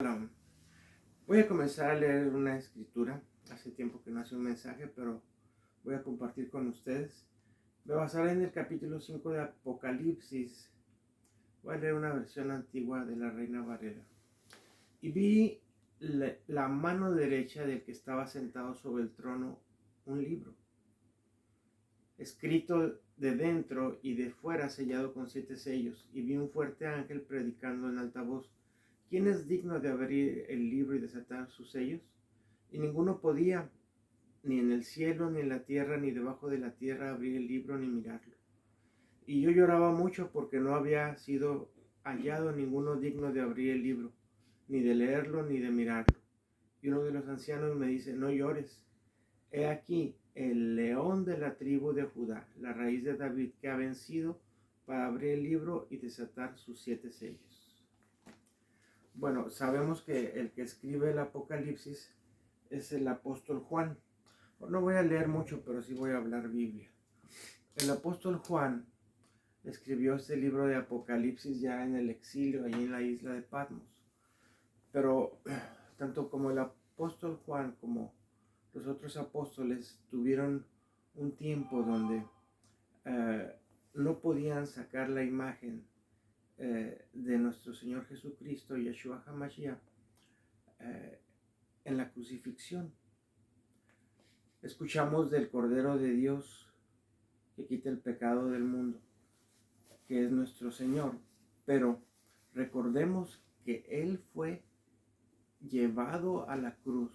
Bueno, voy a comenzar a leer una escritura. Hace tiempo que no hace un mensaje, pero voy a compartir con ustedes. Me basaré en el capítulo 5 de Apocalipsis. Voy a leer una versión antigua de la Reina Valera. Y vi la mano derecha del que estaba sentado sobre el trono un libro, escrito de dentro y de fuera, sellado con 7 sellos. Y vi un fuerte ángel predicando en alta voz: ¿quién es digno de abrir el libro y desatar sus sellos? Y ninguno podía, ni en el cielo, ni en la tierra, ni debajo de la tierra, abrir el libro ni mirarlo. Y yo lloraba mucho porque no había sido hallado ninguno digno de abrir el libro, ni de leerlo, ni de mirarlo. Y uno de los ancianos me dice: no llores. He aquí el león de la tribu de Judá, la raíz de David, que ha vencido para abrir el libro y desatar sus 7 sellos. Bueno, sabemos que el que escribe el Apocalipsis es el apóstol Juan. No voy a leer mucho, pero sí voy a hablar Biblia. El apóstol Juan escribió este libro de Apocalipsis ya en el exilio, allí en la isla de Patmos. Pero tanto como el apóstol Juan como los otros apóstoles tuvieron un tiempo donde no podían sacar la imagen de nuestro Señor Jesucristo, Yeshua HaMashiach, en la crucifixión. Escuchamos del Cordero de Dios que quita el pecado del mundo, que es nuestro Señor, pero recordemos que Él fue llevado a la cruz.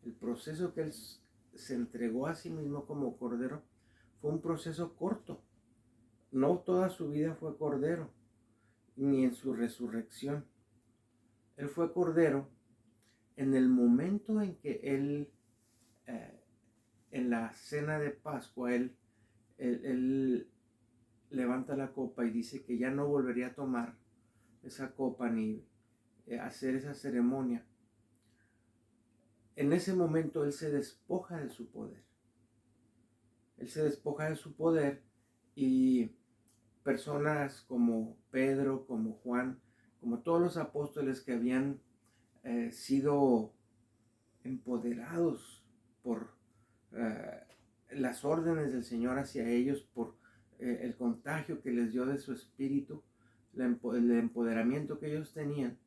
El proceso que Él se entregó a sí mismo como Cordero fue un proceso corto. No toda su vida fue Cordero, ni en su resurrección. Él fue Cordero en el momento en que Él, en la cena de Pascua, él levanta la copa y dice que ya no volvería a tomar esa copa ni hacer esa ceremonia. En ese momento Él se despoja de su poder. Él se despoja de su poder y personas como Pedro, como Juan, como todos los apóstoles que habían sido empoderados por las órdenes del Señor hacia ellos, por el contagio que les dio de su espíritu, el empoderamiento que ellos tenían.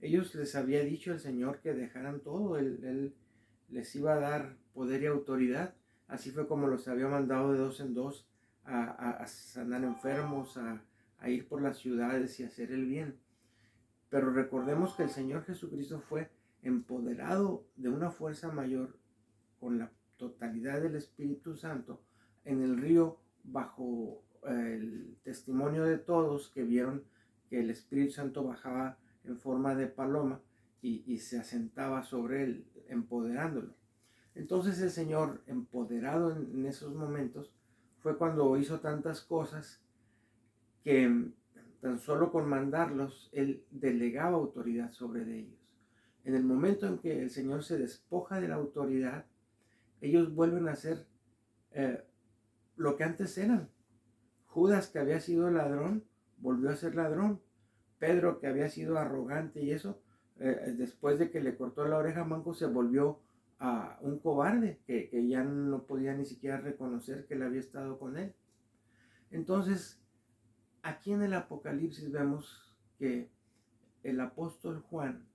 Ellos les había dicho el Señor que dejaran todo. Él les iba a dar poder y autoridad. Así fue como los había mandado de 2 en 2 a sanar enfermos, a ir por las ciudades y hacer el bien. Pero recordemos que el Señor Jesucristo fue empoderado de una fuerza mayor con la totalidad del Espíritu Santo en el río, bajo el testimonio de todos que vieron que el Espíritu Santo bajaba en forma de paloma y se asentaba sobre él, empoderándolo. Entonces el Señor, empoderado en esos momentos, fue cuando hizo tantas cosas que tan solo con mandarlos, Él delegaba autoridad sobre ellos. En el momento en que el Señor se despoja de la autoridad, ellos vuelven a ser lo que antes eran. Judas, que había sido ladrón, volvió a ser ladrón. Pedro, que había sido arrogante y eso, después de que le cortó la oreja a Manco, se volvió a un cobarde que ya no podía ni siquiera reconocer que él había estado con él. Entonces, aquí en el Apocalipsis vemos que el apóstol Juan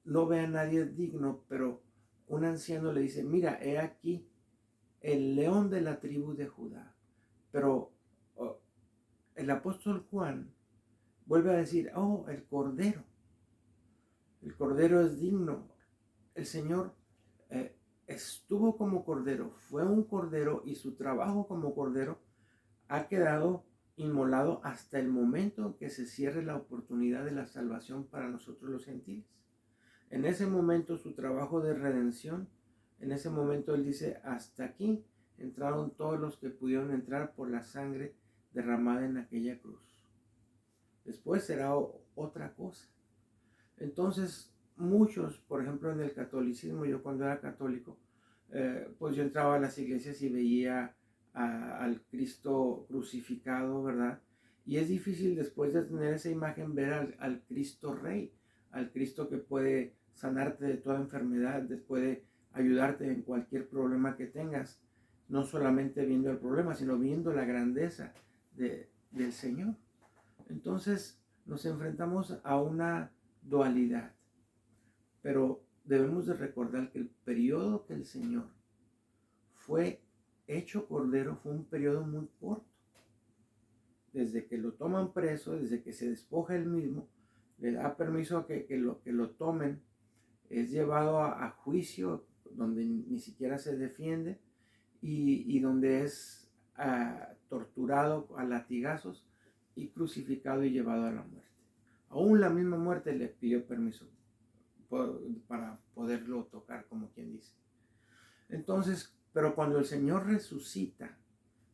no ve a nadie digno, pero un anciano le dice: mira, he aquí el león de la tribu de Judá. Pero el apóstol Juan vuelve a decir: oh, el cordero es digno. El Señor estuvo como cordero, fue un cordero, y su trabajo como cordero ha quedado inmolado hasta el momento en que se cierre la oportunidad de la salvación para nosotros los gentiles. En ese momento su trabajo de redención, en ese momento Él dice: hasta aquí entraron todos los que pudieron entrar por la sangre derramada en aquella cruz. Después será otra cosa. Entonces muchos, por ejemplo en el catolicismo, yo cuando era católico, pues yo entraba a las iglesias y veía al Cristo crucificado, ¿verdad? Y es difícil, después de tener esa imagen, ver al Cristo Rey, al Cristo que puede sanarte de toda enfermedad, puede ayudarte en cualquier problema que tengas, no solamente viendo el problema, sino viendo la grandeza del Señor. Entonces nos enfrentamos a una dualidad, pero debemos de recordar que el periodo que el Señor fue hecho cordero fue un periodo muy corto. Desde que lo toman preso, desde que se despoja él mismo, le da permiso a que lo tomen, es llevado a juicio, donde ni siquiera se defiende, y donde es torturado a latigazos y crucificado y llevado a la muerte. Aún la misma muerte le pidió permiso para poderlo tocar, como quien dice. Entonces, pero cuando el Señor resucita,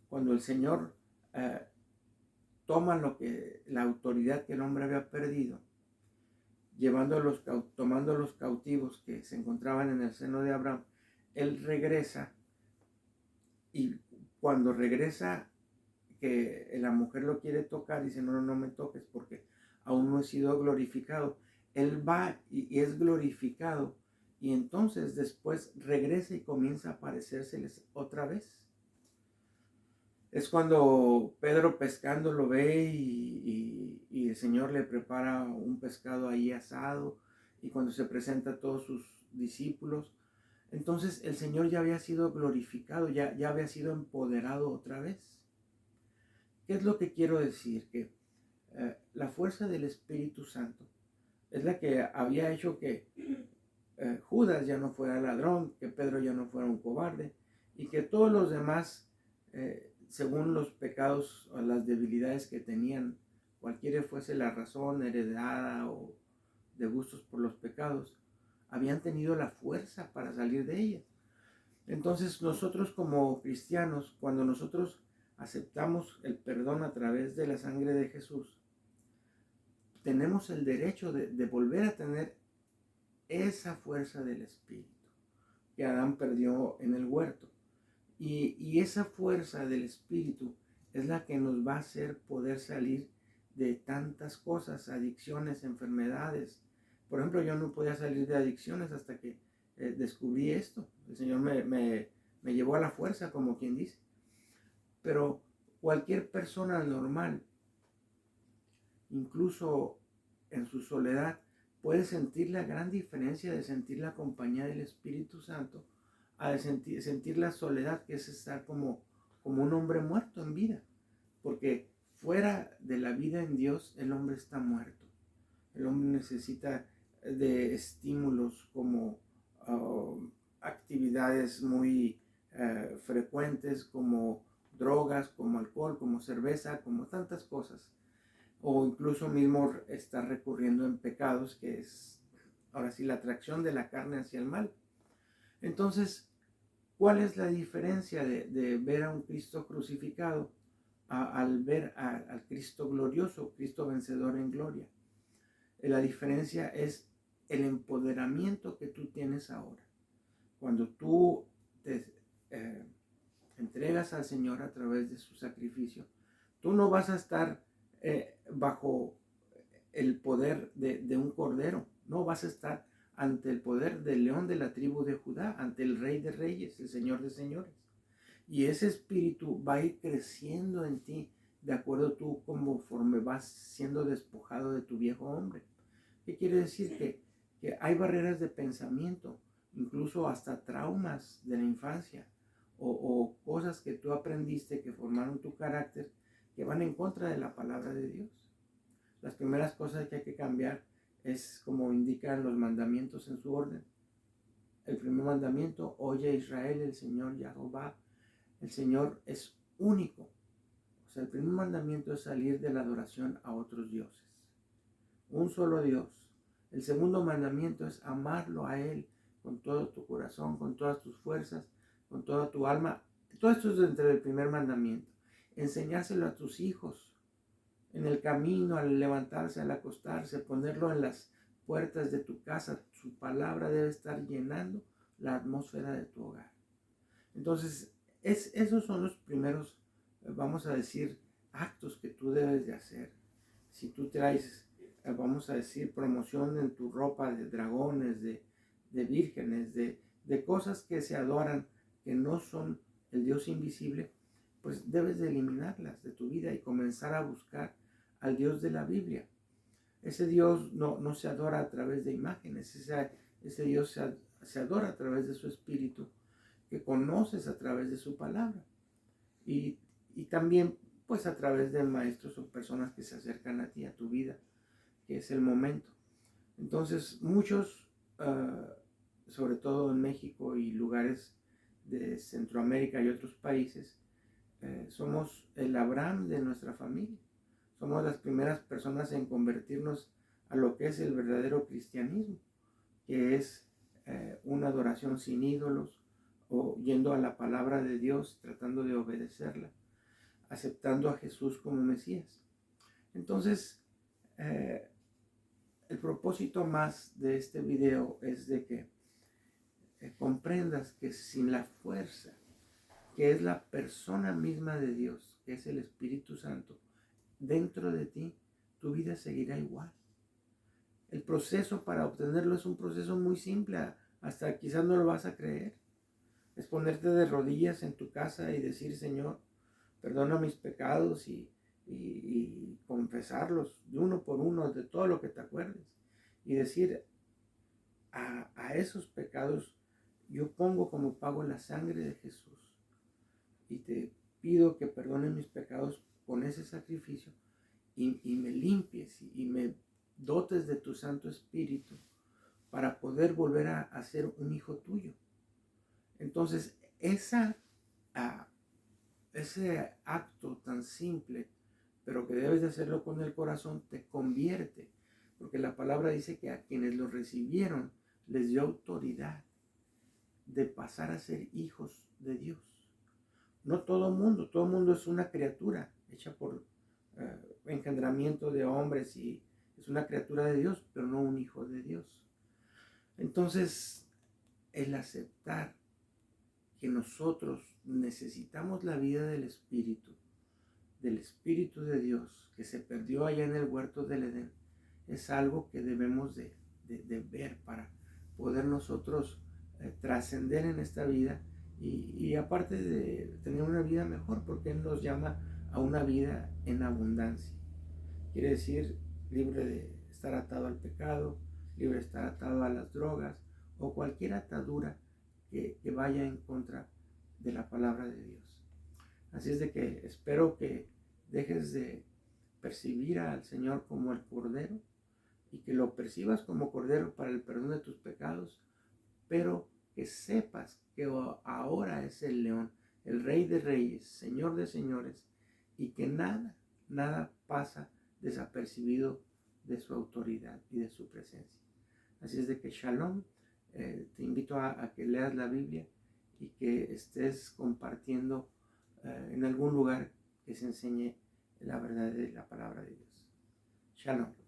cuando el Señor toma la autoridad que el hombre había perdido, tomando los cautivos que se encontraban en el seno de Abraham, él regresa, y cuando regresa, que la mujer lo quiere tocar, dice, no, no me toques porque aún no he sido glorificado. Él va y es glorificado, y entonces después regresa y comienza a aparecérseles otra vez. Es cuando Pedro pescando lo ve y el Señor le prepara un pescado ahí asado, y cuando se presenta a todos sus discípulos, entonces el Señor ya había sido glorificado, ya había sido empoderado otra vez. ¿Qué es lo que quiero decir? Que la fuerza del Espíritu Santo es la que había hecho que Judas ya no fuera ladrón, que Pedro ya no fuera un cobarde, y que todos los demás, según los pecados o las debilidades que tenían, cualquiera fuese la razón heredada o de gustos por los pecados, habían tenido la fuerza para salir de ellas. Entonces nosotros como cristianos, cuando nosotros aceptamos el perdón a través de la sangre de Jesús, tenemos el derecho de volver a tener esa fuerza del Espíritu que Adán perdió en el huerto. Y esa fuerza del Espíritu es la que nos va a hacer poder salir de tantas cosas, adicciones, enfermedades. Por ejemplo, yo no podía salir de adicciones hasta que descubrí esto. El Señor me llevó a la fuerza, como quien dice. Pero cualquier persona normal, incluso en su soledad, puede sentir la gran diferencia de sentir la compañía del Espíritu Santo a sentir la soledad, que es estar como un hombre muerto en vida. Porque fuera de la vida en Dios, el hombre está muerto. El hombre necesita de estímulos como actividades muy frecuentes, como drogas, como alcohol, como cerveza, como tantas cosas. O incluso mismo estar recurriendo en pecados, que es ahora sí la atracción de la carne hacia el mal. Entonces, ¿cuál es la diferencia de ver a un Cristo crucificado al ver al Cristo glorioso, Cristo vencedor en gloria? La diferencia es el empoderamiento que tú tienes ahora. Cuando tú te entregas al Señor a través de su sacrificio, tú no vas a estar bajo el poder de un cordero, no vas a estar ante el poder del león de la tribu de Judá, ante el Rey de Reyes, el Señor de Señores. Y ese espíritu va a ir creciendo en ti de acuerdo tú conforme vas siendo despojado de tu viejo hombre. ¿Qué quiere decir? Que hay barreras de pensamiento, incluso hasta traumas de la infancia o cosas que tú aprendiste que formaron tu carácter, que van en contra de la palabra de Dios. Las primeras cosas que hay que cambiar es como indican los mandamientos en su orden. El primer mandamiento: oye Israel, el Señor Jehová, el Señor es único. O sea, el primer mandamiento es salir de la adoración a otros dioses. Un solo Dios. El segundo mandamiento es amarlo a Él con todo tu corazón, con todas tus fuerzas, con toda tu alma. Todo esto es dentro del primer mandamiento. Enseñárselo a tus hijos en el camino, al levantarse, al acostarse, ponerlo en las puertas de tu casa. Su palabra debe estar llenando la atmósfera de tu hogar. Entonces, esos son los primeros, vamos a decir, actos que tú debes de hacer. Si tú traes vamos a decir, promoción en tu ropa de dragones, de vírgenes, de cosas que se adoran, que no son el Dios invisible, pues debes de eliminarlas de tu vida y comenzar a buscar al Dios de la Biblia. Ese Dios no se adora a través de imágenes, ese Dios se adora a través de su espíritu, que conoces a través de su palabra. Y también pues a través de maestros o personas que se acercan a ti, a tu vida, que es el momento. Entonces muchos, sobre todo en México y lugares de Centroamérica y otros países, somos el Abraham de nuestra familia. Somos las primeras personas en convertirnos a lo que es el verdadero cristianismo, que es una adoración sin ídolos, o yendo a la palabra de Dios, tratando de obedecerla, aceptando a Jesús como Mesías. Entonces, el propósito más de este video es de que comprendas que sin la fuerza, que es la persona misma de Dios, que es el Espíritu Santo, dentro de ti, tu vida seguirá igual. El proceso para obtenerlo es un proceso muy simple, hasta quizás no lo vas a creer. Es ponerte de rodillas en tu casa y decir: Señor, perdona mis pecados, y confesarlos de uno por uno, de todo lo que te acuerdes. Y decir: a esos pecados yo pongo como pago la sangre de Jesús. Y te pido que perdones mis pecados con ese sacrificio, y me limpies y me dotes de tu Santo Espíritu para poder volver a ser un hijo tuyo. Entonces, ese acto tan simple, pero que debes de hacerlo con el corazón, te convierte, porque la palabra dice que a quienes lo recibieron les dio autoridad de pasar a ser hijos de Dios. No todo mundo es una criatura hecha por engendramiento de hombres, y es una criatura de Dios, pero no un hijo de Dios. Entonces, el aceptar que nosotros necesitamos la vida del Espíritu de Dios, que se perdió allá en el huerto del Edén, es algo que debemos de ver para poder nosotros trascender en esta vida, y aparte de tener una vida mejor, porque Él nos llama a una vida en abundancia. Quiere decir, libre de estar atado al pecado, libre de estar atado a las drogas o cualquier atadura que vaya en contra de la palabra de Dios. Así es de que espero que dejes de percibir al Señor como el Cordero, y que lo percibas como Cordero para el perdón de tus pecados, pero que sepas que ahora es el León, el Rey de Reyes, Señor de Señores, y que nada pasa desapercibido de su autoridad y de su presencia. Así es de que Shalom, te invito a que leas la Biblia y que estés compartiendo en algún lugar que se enseñe la verdad de la palabra de Dios. Shalom.